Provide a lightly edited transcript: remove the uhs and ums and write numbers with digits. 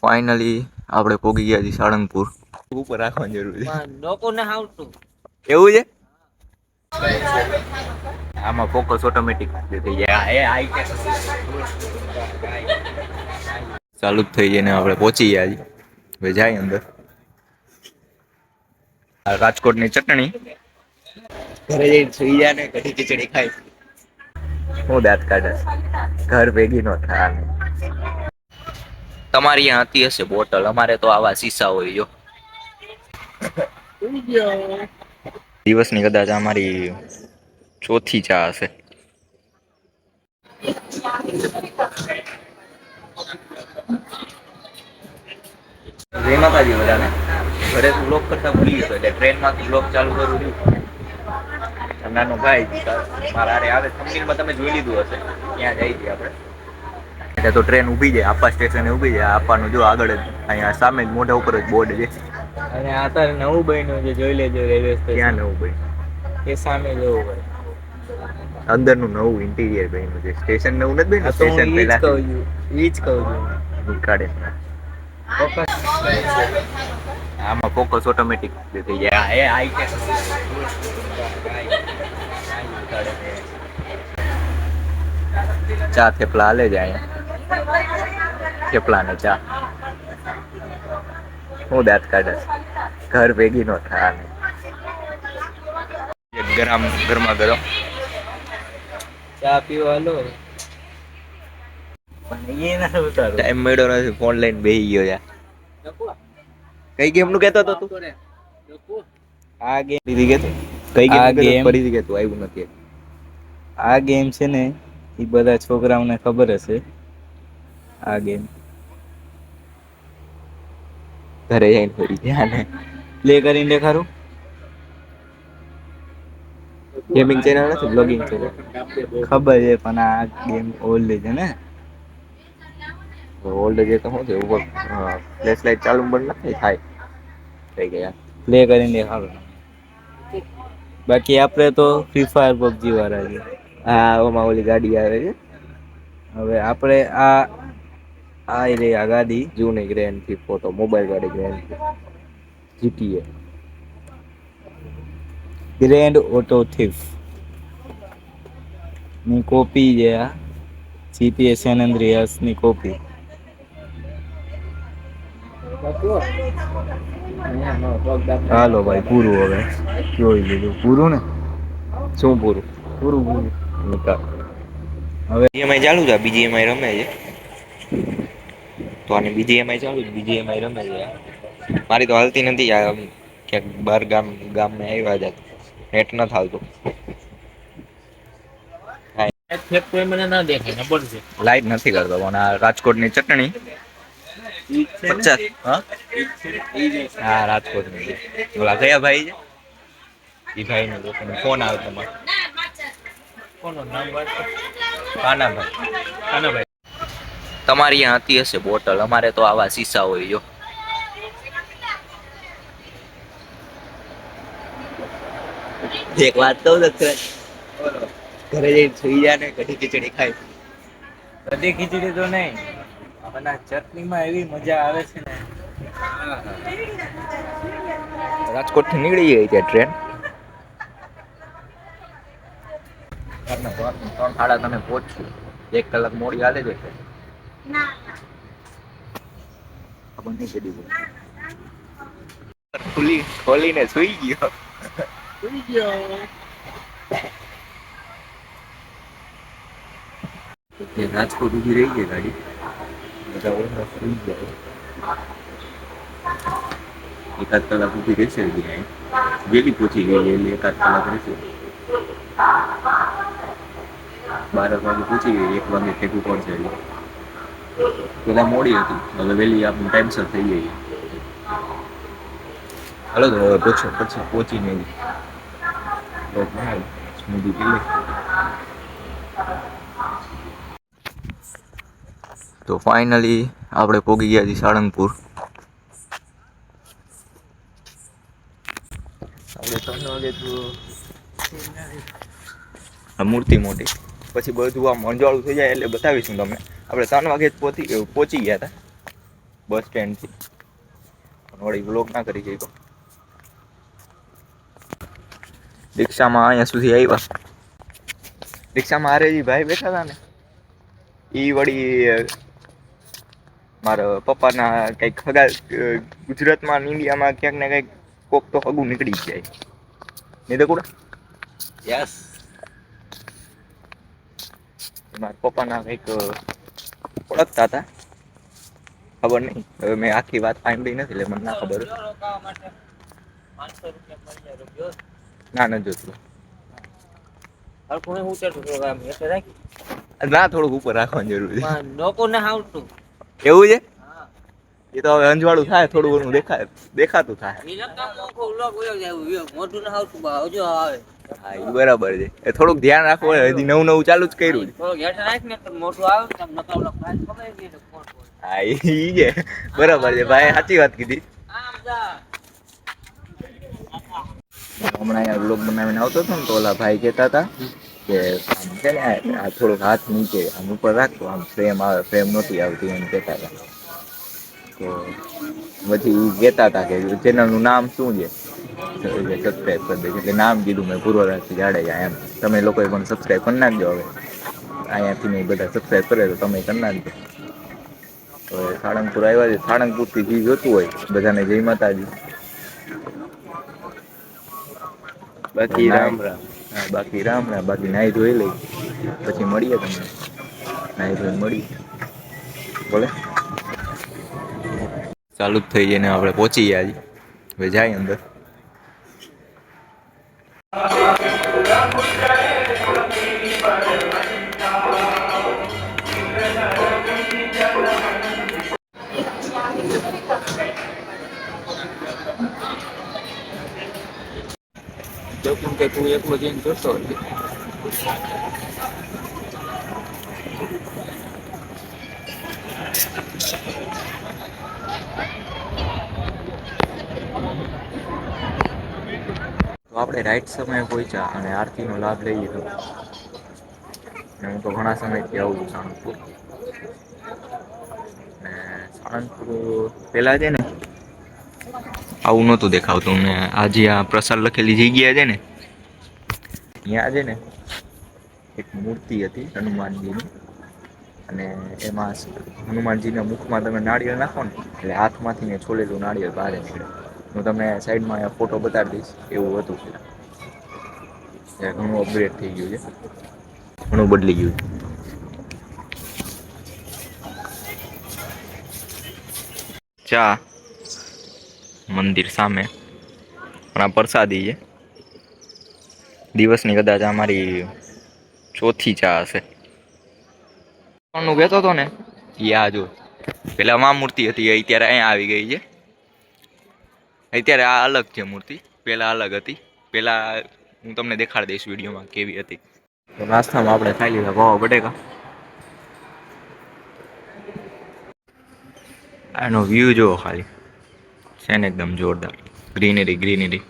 Finally આપણે પોગી ગયા છીએ સાળંગપુર. ઉપર રાખવાની જરૂર છે. લોકોને આવતું એવું છે. આમાં ફોકસ ઓટોમેટિક થઈ જાય. ચાલુ જ થઈ જાય ને આપણે પહોંચી ગયા છીએ. હવે જાય અંદર. રાજકોટની ચટણી ઘરે જઈને સુઈ જાય ને કઢી ખીચડી ખાય. હું દાંત કાઢે ઘર ભેગી નો થાય. તમારી ત્યાં હતી હશે બોટલ, અમારે તો આવા સીસા હોય જો. દિવસની કદાચ અમારી ચોથી ચા હશે. જય માતાજી બધાને. ઘરે બ્લોગ કરતા ભૂલી ગયો એટલે ટ્રેનમાંથી બ્લોગ ચાલુ કરું છું. નાનો ભાઈ મારા હારે આવે કંપનીમાં તમે જોઈ લીધું હશે. ત્યાં જઈ છીએ આપણે. એટલે તો ટ્રેન ઊભી જાય, આપા સ્ટેશને ઊભી જાય. આપવાનું જો આગળ જ અહીંયા સામે જ મોઢા ઉપર જ બોર્ડ છે. અને આ તારે નવું બન્યું છે, જોઈ લેજો રેલવે સ્ટેશન. ક્યાં નવું બન્યું? એ સામે જોવું હોય. અંદરનું નવું ઇન્ટિરિયર બન્યું છે. સ્ટેશન નવું નથી બન્યું. સ્ટેશન પહેલા ઈ જ કહું છું. કાઢે આમાં ફોકસ ઓટોમેટિક થઈ જાય. ચા થેપલા હાલે છે અહીંયા. થેપલા ને ચા. હું દાંત કાઢે ઘર ભેગી નો થાય. ગરમા ગરમ ચા પીવા લો. ટાઈમ મળ્યો નથી, ફોન લઈને બેહી ગયો યાર. કઈ ગેમ નું કહેતો હતો તું? આ ગેમ દીધી કે કઈ ગેમ ફરીથી કે તું આવ્યું નથી. આ ગેમ છે ને એ બધા છોકરાઓને ખબર હશે. આ ગેમ ઘરે જઈને ફરી ધ્યાન પ્લે કરીને દેખાડું. ગેમિંગ ચેનલ નથી, બ્લોગિંગ ચેનલ. ખબર છે પણ આ ગેમ ઓલ્ડ છે ને. ઓલ્ડ જે તો શું છે ઉપર ફ્લેશ લાઈટ ચાલુ પણ નથી થાય. થઈ ગયા પ્લે કરીને દેખાડો. બાકી આપણે તો ફ્રી ફાયર પબજી વાળા છે. હા ઓમાં ઓલી ગાડી આવે છે. હવે આપણે આ રહી આ ગાડી જૂની ગ્રેન્ડ થી ફોટો મોબાઈલ વાળી grand GTA grand auto thief ની કોપી છે. આ જીટીએ સેન એન્ડ્રિયાસ ની કોપી. હાલો ભાઈ પૂરું. હવે જોઈ લીધું પૂરું ને. શું પૂરું? પૂરું પૂરું. હવે એમાંય ચાલુ છે. બીજી એમાંય રમે છે તો આને બીજી એમાંય ચાલુ છે. બીજી એમાંય રમે છે. મારી તો હાલતી નથી. ક્યાંક બાર ગામને આવ્યા હતા નેટ ન થાલતું. મને ના દેખાય પડશે. લાઈટ નથી કરતો પણ આ રાજકોટની ચટણી 50. હા રાજકોટની. ઓલા કયા ભાઈ છે? એ ભાઈ નો ફોન આવે તમારે. કોનો નંબર? કાનાભાઈ. તમારી ત્યાં હતી હશે બોટલ, અમારે તો આવા સીસા હોય જો. એક વાત કહું તો ઘરે જઈને સુઈ જાય ને કઢી ખીચડી ખાય. કઢી ખીચડી તો નહીં પણ આ ચટણીમાં એવી મજા આવે છે ને. રાજકોટ થી નીકળી ગઈ છે ટ્રેન. 3:30 પહોંચશું. 1 કલાક મોડી હાલે છે. ખોલીને સુઈ ગયો. રાજકોટ ઉભી રહી ગઈ ગાડી. બધા સુઈ ગયા. 1 કલાક ઉભી રહેશે. વેલી પહોંચી ગઈ. 1 કલાક રહેશે. 12 વાગે પહોંચી ગઈ. 1 વાગે ઠેકું પહોંચે. પેલા મોડી હતી, હવે વહેલી આપણું ટાઈમસર થઈ ગઈ. હાલો તો હવે પછી પહોંચીને સ્મૂધી પી લે. તો ફાઇનલી આપણે પોગી ગયા છીએ સાળંગપુર. આપણે 3 વાગે મૂર્તિ મોટી પછી બધું આમ અંજવાળું થઈ જાય એટલે બતાવીશું તમને. આપણે 3 વાગે જ પહોંચી ગયા હતા. બસ સ્ટેન્ડ થી વળી બ્લોક ના કરી જાય તો રિક્ષામાં અહીંયા સુધી આવ્યા. રિક્ષામાં હારે જે ભાઈ બેઠા હતા ને ઈ વળી મારા પપ્પા ના કઈક ખગા ગુજરાતમાં ઇન્ડિયામાં ક્યાંક ને કઈક કોક તો હગું નીકળી જાય નહી તો કોડા યસ મારા પપ્પા ના કઈક ઓળખતા હતા ખબર નઈ હવે મેં આખી વાત સાંભળી નથી એટલે મને ના ખબર ના ના જોતું ના થોડુંક ઉપર રાખવાની જરૂર છે લોકો ને આવડતું એવું છે એ તો હવે અંજવાળું થાય થોડું ઘણું દેખાતું થાય હા એ બરાબર છે એ થોડુંક ધ્યાન રાખવું હોય હજી નવું નવું ચાલુ જ કર્યું હા ઈ છે બરાબર છે ભાઈ સાચી વાત કીધી હમણાં અહીંયા બ્લોગ બનાવીને આવતો હતો ને તો ઓલા ભાઈ કહેતા હતા કે આમ છે ને આ થોડોક હાથ નીચે આમ ઉપર રાખતો આમ ફ્રેમ આવે ફ્રેમ નહોતી આવતી એમ કહેતા હતા તો પછી કહેતા હતા કે ચેનલનું નામ શું છે સબસ્ક્રાઈબ કરી દે એટલે નામ કીધું મેં પૂર્વરાજથી જાડેજા એમ તમે લોકોએ પણ સબસ્ક્રાઈબ કરી નાખજો હવે અહીંયાથી મેં બધા સબસ્ક્રાઈબ કરે તો તમે કરી નાખજો હવે સાળંગપુર આવ્યા છે સાળંગપુરથી જે જોતું હોય બધાને જય માતાજી બાકી રામ રામ હા બાકી રામ રામ બાકી નાઈ ધોઈ લઈ પછી મળીએ તમને નાઈ ધોઈને મળીએ બોલે ચાલુ જ થઈ જઈને આપણે પહોંચી ગયા હવે જાય અંદર જો કે તું એકલો જઈને જોતો હોય તો આપણે રાઈટ સમયે પહોંચ્યા અને આરતીનો લાભ લઈ લીધો હું તો ઘણા સમયથી આવું છું સાણંદપુર ને સાણંદપુર પેલા છે ને આવું નહોતું દેખાવતું ને આજે આ પ્રસાદ લખેલી જગ્યા છે ને ત્યાં છે ને એક મૂર્તિ હતી હનુમાનજીની અને એમાં હનુમાનજીના મુખમાં તમે નાળિયેર નાખો ને એટલે હાથમાંથી ને છોલેલું નાળિયેર બહાર નીકળે હું તમને સાઈડમાં ફોટો બતાડી દઈશ એવું હતું ઘણું અપગ્રેડ થઈ ગયું છે ઘણું બદલી ગયું છે ચા મંદિર સામે પણ આ પ્રસાદી છે દિવસની કદાચ અમારી ચોથી ચા હશે નું કહેતો હતો ને એ આ જો પેલા માં મૂર્તિ હતી એ અત્યારે અહીંયા આવી ગઈ છે અત્યારે આ અલગ છે મૂર્તિ પેલા અલગ હતી પેલા હું તમને દેખાડી દઈશ વિડીયોમાં કેવી હતી તો નાસ્તામાં આપણે ખાઈ લીધા પાવ બટેકા આનો વ્યૂ જુઓ ખાલી છે ને એકદમ જોરદાર ગ્રીનરી ગ્રીનરી